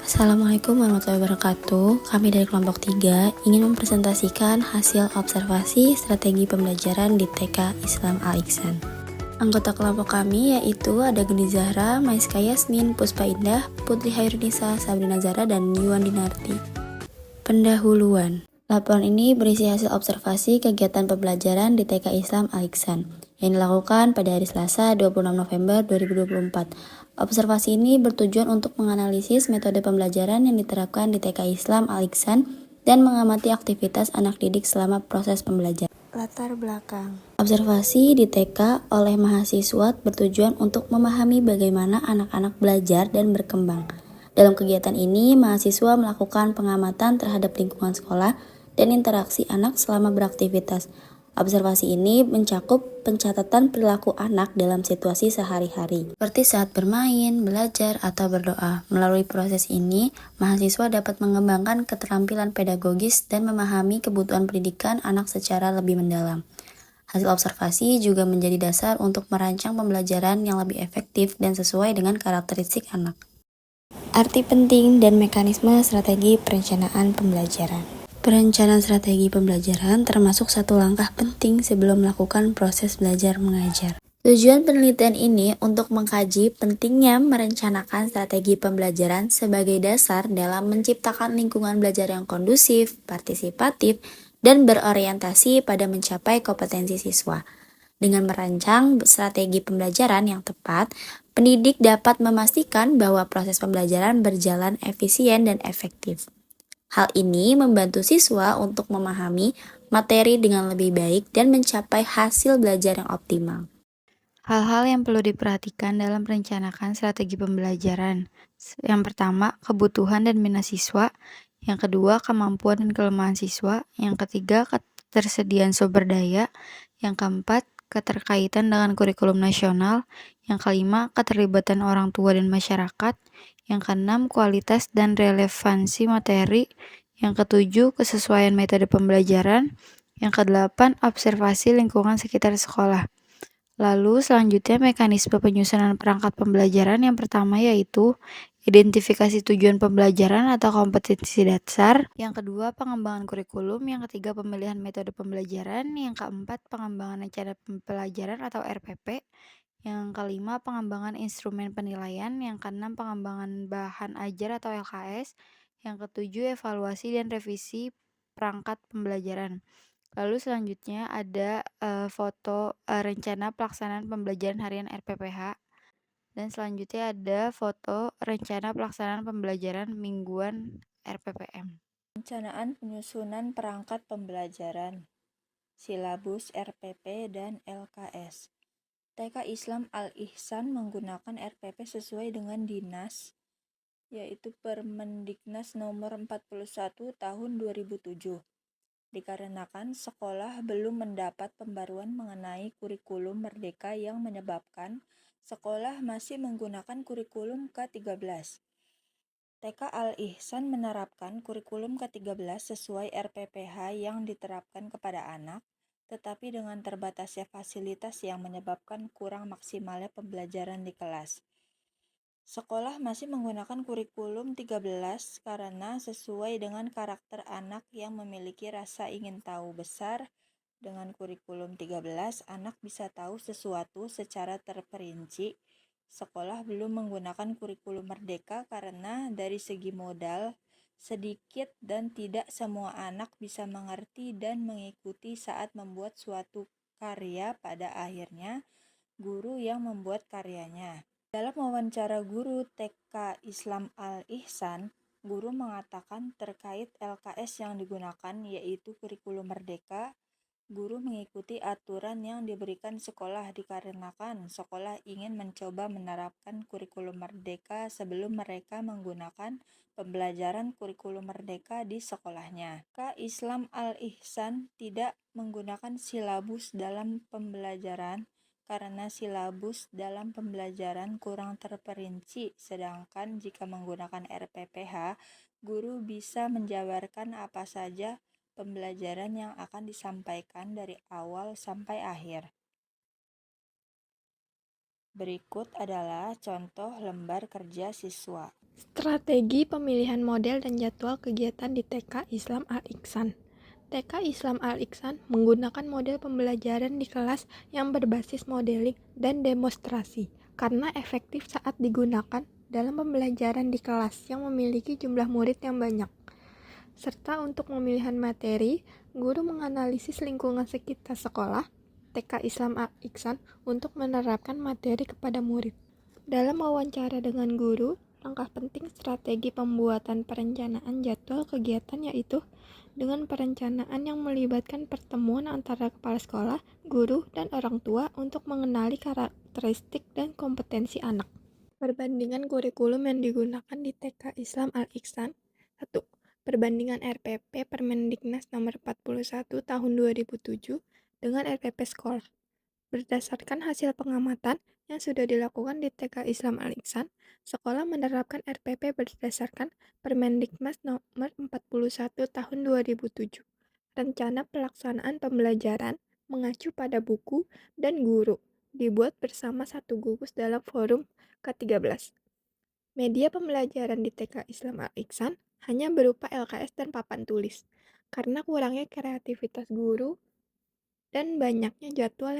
Assalamualaikum warahmatullahi wabarakatuh. Kami dari kelompok 3 ingin mempresentasikan hasil observasi strategi pembelajaran di TK Islam Al-Ihsan. Anggota kelompok kami yaitu ada Geni Zahra, Maiska Yasmin, Puspa Indah, Putri Hairunisa, Sabrina Zara, dan Yuan Dinarti. Pendahuluan. Laporan ini berisi hasil observasi kegiatan pembelajaran di TK Islam Al-Ihsan yang dilakukan pada hari Selasa 26 November 2024. Observasi ini bertujuan untuk menganalisis metode pembelajaran yang diterapkan di TK Islam Al-Ihsan dan mengamati aktivitas anak didik selama proses pembelajaran. Latar belakang. Observasi di TK oleh mahasiswa bertujuan untuk memahami bagaimana anak-anak belajar dan berkembang. Dalam kegiatan ini, mahasiswa melakukan pengamatan terhadap lingkungan sekolah dan interaksi anak selama beraktivitas. Observasi ini mencakup pencatatan perilaku anak dalam situasi sehari-hari, seperti saat bermain, belajar, atau berdoa. Melalui proses ini, mahasiswa dapat mengembangkan keterampilan pedagogis dan memahami kebutuhan pendidikan anak secara lebih mendalam. Hasil observasi juga menjadi dasar untuk merancang pembelajaran yang lebih efektif dan sesuai dengan karakteristik anak. Arti penting dan mekanisme strategi perencanaan pembelajaran. Perencanaan strategi pembelajaran termasuk satu langkah penting sebelum melakukan proses belajar mengajar. Tujuan penelitian ini untuk mengkaji pentingnya merencanakan strategi pembelajaran sebagai dasar dalam menciptakan lingkungan belajar yang kondusif, partisipatif, dan berorientasi pada mencapai kompetensi siswa. Dengan merancang strategi pembelajaran yang tepat, pendidik dapat memastikan bahwa proses pembelajaran berjalan efisien dan efektif. Hal ini membantu siswa untuk memahami materi dengan lebih baik dan mencapai hasil belajar yang optimal. Hal-hal yang perlu diperhatikan dalam merencanakan strategi pembelajaran. Yang pertama, kebutuhan dan minat siswa. Yang kedua, kemampuan dan kelemahan siswa. Yang ketiga, ketersediaan sumber daya. Yang keempat, keterkaitan dengan kurikulum nasional. Yang kelima, keterlibatan orang tua dan masyarakat. Yang keenam, kualitas dan relevansi materi. Yang ketujuh, kesesuaian metode pembelajaran. Yang kedelapan, observasi lingkungan sekitar sekolah. Lalu selanjutnya mekanisme penyusunan perangkat pembelajaran. Yang pertama yaitu identifikasi tujuan pembelajaran atau kompetensi dasar. Yang kedua, pengembangan kurikulum. Yang ketiga, pemilihan metode pembelajaran. Yang keempat, pengembangan rencana pembelajaran atau RPP. Yang kelima, pengembangan instrumen penilaian. Yang keenam, pengembangan bahan ajar atau LKS. Yang ketujuh, evaluasi dan revisi perangkat pembelajaran. Lalu selanjutnya ada foto rencana pelaksanaan pembelajaran harian RPPH. Dan selanjutnya ada foto rencana pelaksanaan pembelajaran mingguan RPPM. Perencanaan penyusunan perangkat pembelajaran, silabus RPP dan LKS. TK Islam Al-Ihsan menggunakan RPP sesuai dengan dinas, yaitu Permendiknas nomor 41 tahun 2007. Dikarenakan sekolah belum mendapat pembaruan mengenai kurikulum merdeka yang menyebabkan sekolah masih menggunakan kurikulum K13. TK Al-Ihsan menerapkan kurikulum K13 sesuai RPPH yang diterapkan kepada anak, tetapi dengan terbatasnya fasilitas yang menyebabkan kurang maksimalnya pembelajaran di kelas. Sekolah masih menggunakan kurikulum 13 karena sesuai dengan karakter anak yang memiliki rasa ingin tahu besar. Dengan kurikulum 13, anak bisa tahu sesuatu secara terperinci. Sekolah belum menggunakan kurikulum merdeka karena dari segi modal sedikit dan tidak semua anak bisa mengerti dan mengikuti saat membuat suatu karya. Pada akhirnya, guru yang membuat karyanya. Dalam wawancara guru TK Islam Al-Ihsan, guru mengatakan terkait LKS yang digunakan yaitu kurikulum merdeka, guru mengikuti aturan yang diberikan sekolah dikarenakan sekolah ingin mencoba menerapkan kurikulum merdeka sebelum mereka menggunakan pembelajaran kurikulum merdeka di sekolahnya. TK Islam Al-Ihsan tidak menggunakan silabus dalam pembelajaran karena silabus dalam pembelajaran kurang terperinci, sedangkan jika menggunakan RPPH, guru bisa menjabarkan apa saja pembelajaran yang akan disampaikan dari awal sampai akhir. Berikut adalah contoh lembar kerja siswa. Strategi pemilihan model dan jadwal kegiatan di TK Islam Al-Ihsan. TK Islam Al-Ihsan menggunakan model pembelajaran di kelas yang berbasis modeling dan demonstrasi karena efektif saat digunakan dalam pembelajaran di kelas yang memiliki jumlah murid yang banyak. Serta untuk pemilihan materi, guru menganalisis lingkungan sekitar sekolah TK Islam Al-Ihsan untuk menerapkan materi kepada murid. Dalam wawancara dengan guru, langkah penting strategi pembuatan perencanaan jadwal kegiatan yaitu dengan perencanaan yang melibatkan pertemuan antara kepala sekolah, guru, dan orang tua untuk mengenali karakteristik dan kompetensi anak. Perbandingan kurikulum yang digunakan di TK Islam Al-Ihsan. 1. Perbandingan RPP Permendiknas nomor 41 tahun 2007 dengan RPP sekolah. Berdasarkan hasil pengamatan yang sudah dilakukan di TK Islam Al-Ihsan, sekolah menerapkan RPP berdasarkan Permendiknas nomor 41 tahun 2007. Rencana pelaksanaan pembelajaran mengacu pada buku dan guru, dibuat bersama satu gugus dalam forum ke-13. Media pembelajaran di TK Islam Al-Ihsan hanya berupa LKS dan papan tulis, karena kurangnya kreativitas guru dan banyaknya jadwal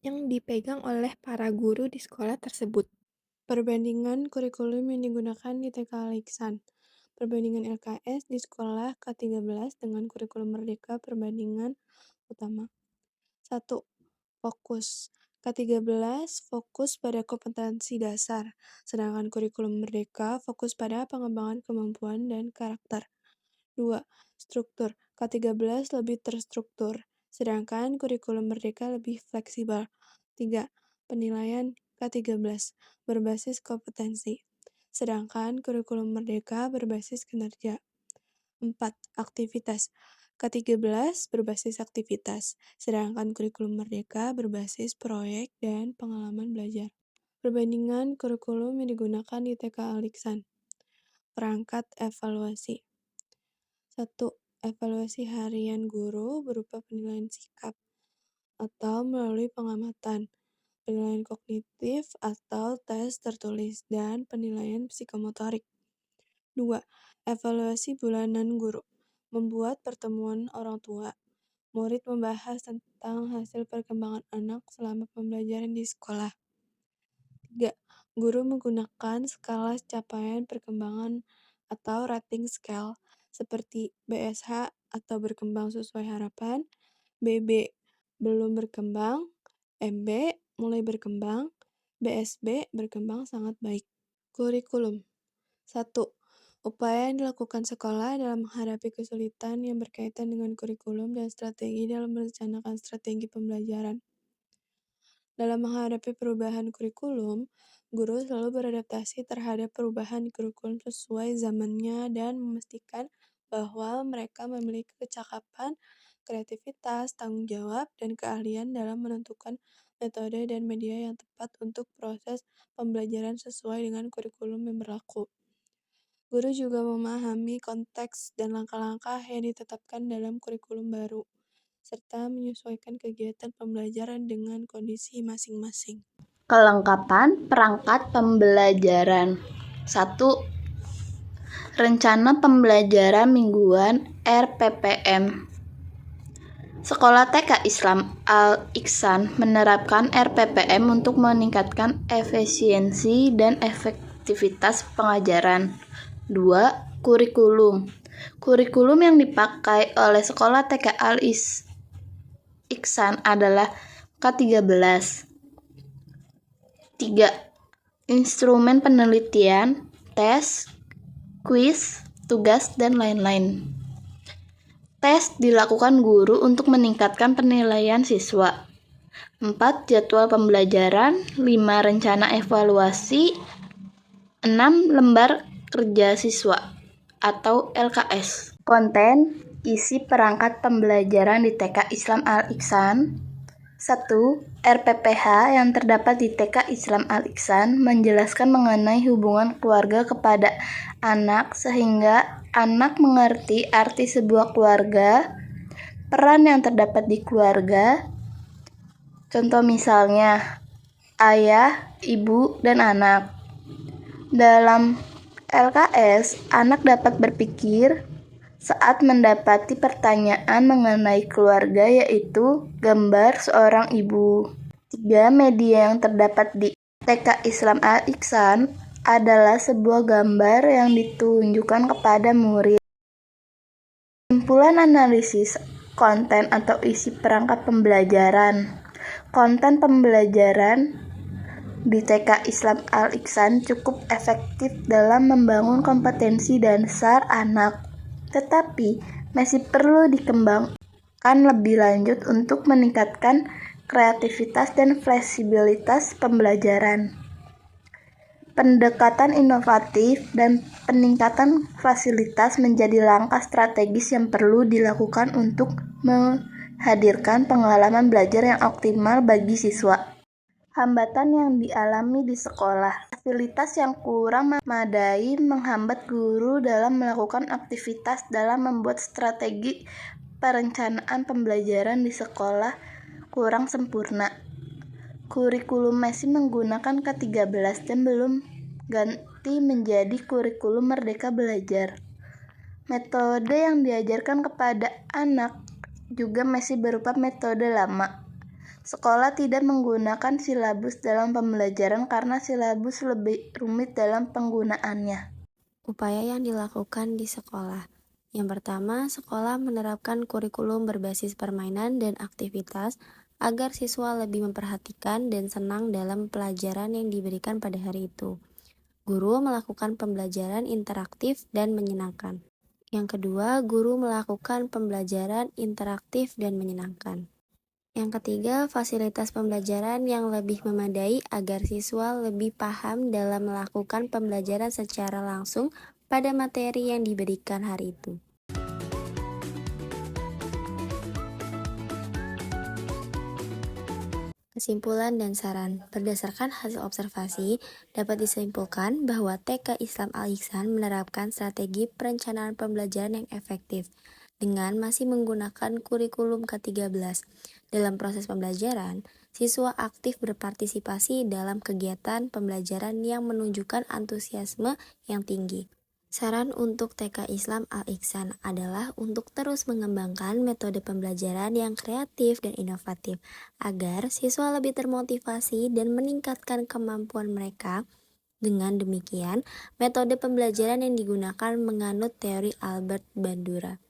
yang dipegang oleh para guru di sekolah tersebut. Perbandingan kurikulum yang digunakan di TK Al-Ihsan. Perbandingan LKS di sekolah K13 dengan kurikulum Merdeka. Perbandingan utama. 1. Fokus. K13 fokus pada kompetensi dasar, sedangkan kurikulum Merdeka fokus pada pengembangan kemampuan dan karakter. 2. Struktur. K13 lebih terstruktur, sedangkan kurikulum Merdeka lebih fleksibel. 3. Penilaian. K13 berbasis kompetensi, sedangkan kurikulum Merdeka berbasis kinerja. 4. Aktivitas. K13 berbasis aktivitas, sedangkan kurikulum Merdeka berbasis proyek dan pengalaman belajar. Perbandingan kurikulum yang digunakan di TK Al-Ihsan. Perangkat evaluasi. 1. Evaluasi harian guru berupa penilaian sikap atau melalui pengamatan, penilaian kognitif atau tes tertulis, dan penilaian psikomotorik. 2. Evaluasi bulanan guru, membuat pertemuan orang tua, murid membahas tentang hasil perkembangan anak selama pembelajaran di sekolah. 3. Guru menggunakan skala capaian perkembangan atau rating scale seperti BSH atau berkembang sesuai harapan, BB belum berkembang, MB mulai berkembang, BSB berkembang sangat baik. Kurikulum. 1. Upaya yang dilakukan sekolah dalam menghadapi kesulitan yang berkaitan dengan kurikulum dan strategi dalam merencanakan strategi pembelajaran. Dalam menghadapi perubahan kurikulum, guru selalu beradaptasi terhadap perubahan kurikulum sesuai zamannya dan memastikan bahwa mereka memiliki kecakapan, kreativitas, tanggung jawab, dan keahlian dalam menentukan metode dan media yang tepat untuk proses pembelajaran sesuai dengan kurikulum yang berlaku. Guru juga memahami konteks dan langkah-langkah yang ditetapkan dalam kurikulum baru, serta menyesuaikan kegiatan pembelajaran dengan kondisi masing-masing. Kelengkapan perangkat pembelajaran. 1. Rencana pembelajaran mingguan RPPM. Sekolah TK Islam Al-Ihsan menerapkan RPPM untuk meningkatkan efisiensi dan efektivitas pengajaran. 2. Kurikulum. Kurikulum yang dipakai oleh sekolah TK Al-Ihsan adalah K13. 3. Instrumen penelitian, tes, kuis, tugas, dan lain-lain. Tes dilakukan guru untuk meningkatkan penilaian siswa. 4. Jadwal pembelajaran. 5. Rencana evaluasi. 6. Lembar kerja siswa atau LKS. Konten isi perangkat pembelajaran di TK Islam Al-Ihsan. 1. RPPH yang terdapat di TK Islam Al-Ihsan menjelaskan mengenai hubungan keluarga kepada anak sehingga anak mengerti arti sebuah keluarga, peran yang terdapat di keluarga. Contoh misalnya, ayah, ibu, dan anak. Dalam LKS, anak dapat berpikir saat mendapati pertanyaan mengenai keluarga, yaitu gambar seorang ibu. 3. Media yang terdapat di TK Islam Al-Ihsan adalah sebuah gambar yang ditunjukkan kepada murid. Kesimpulan analisis konten atau isi perangkat pembelajaran. Konten pembelajaran di TK Islam Al-Ihsan cukup efektif dalam membangun kompetensi dasar anak, tetapi masih perlu dikembangkan lebih lanjut untuk meningkatkan kreativitas dan fleksibilitas pembelajaran. Pendekatan inovatif dan peningkatan fasilitas menjadi langkah strategis yang perlu dilakukan untuk menghadirkan pengalaman belajar yang optimal bagi siswa. Hambatan yang dialami di sekolah. Fasilitas yang kurang memadai menghambat guru dalam melakukan aktivitas dalam membuat strategi perencanaan pembelajaran di sekolah kurang sempurna. Kurikulum masih menggunakan K13 dan belum ganti menjadi kurikulum Merdeka Belajar. Metode yang diajarkan kepada anak juga masih berupa metode lama. Sekolah tidak menggunakan silabus dalam pembelajaran karena silabus lebih rumit dalam penggunaannya. Upaya yang dilakukan di sekolah. Yang pertama, sekolah menerapkan kurikulum berbasis permainan dan aktivitas agar siswa lebih memperhatikan dan senang dalam pelajaran yang diberikan pada hari itu. Guru melakukan pembelajaran interaktif dan menyenangkan. Yang kedua, guru melakukan pembelajaran interaktif dan menyenangkan. Yang ketiga, fasilitas pembelajaran yang lebih memadai agar siswa lebih paham dalam melakukan pembelajaran secara langsung pada materi yang diberikan hari itu. Kesimpulan dan saran. Berdasarkan hasil observasi, dapat disimpulkan bahwa TK Islam Al-Ihsan menerapkan strategi perencanaan pembelajaran yang efektif dengan masih menggunakan kurikulum K13. Dalam proses pembelajaran, siswa aktif berpartisipasi dalam kegiatan pembelajaran yang menunjukkan antusiasme yang tinggi. Saran untuk TK Islam Al-Ihsan adalah untuk terus mengembangkan metode pembelajaran yang kreatif dan inovatif agar siswa lebih termotivasi dan meningkatkan kemampuan mereka. Dengan demikian, metode pembelajaran yang digunakan menganut teori Albert Bandura.